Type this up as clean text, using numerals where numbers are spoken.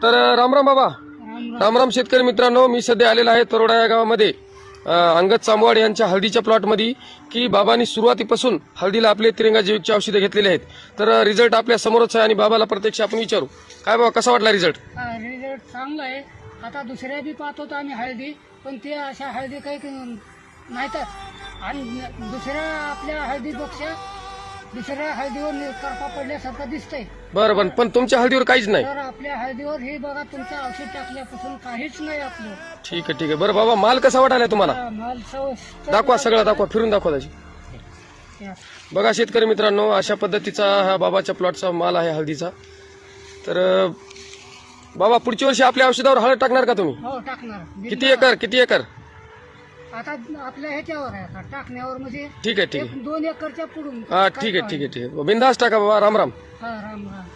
तर रामराम बाबा, रामराम शेतकरी मित्रांनो, मी सध्या आलेला आहे तरोडा या गावामध्ये अंगद चांबवाड यांच्या हळदीच्या प्लॉटमध्ये की बाबांनी सुरुवातीपासून हळदीला आपले तिरंगा जैविकची औषधे घेतलेले आहेत. तर रिझल्ट आपल्या समोरच आहे आणि बाबाला प्रत्यक्ष आपण विचारू. काय बाबा, कसा वाटला रिझल्ट? रिझल्ट चांगला आहे. आता दुसऱ्या बी पाहत होतो आम्ही हळदी, पण ते अशा हळदी काही नाहीतच. आणि दुसऱ्या आपल्या हळदीपेक्षा दुसऱ्या हळदीवर करपा पडल्यासारखं दिसतंय. बरं, पण तुमच्या हळदीवर काहीच नाही. तर आपल्या हळदीवर हे बघा, तुमचं औषध टाकल्यापासून काहीच नाही आपलं. ठीक आहे. बरं बाबा, माल कसा वाटायला तुम्हाला? माल दाखवा, सगळं दाखवा, फिरून दाखवा त्याची. बघा शेतकरी मित्रांनो, अशा पद्धतीचा हा बाबाच्या प्लॉटचा माल आहे हळदीचा. तर बाबा, पुढच्या वर्षी आपल्या औषधावर हळद टाकणार का तुम्ही? हो, टाकणार. किती एकर? आता आपल्या ह्याच्यावर आहे, आता टाकण्यावर म्हणजे ठीक आहे. 2 एकरच्या पुढून. हा, ठीक आहे. बिंदास टाका बाबा. रामराम. हा, राम राम.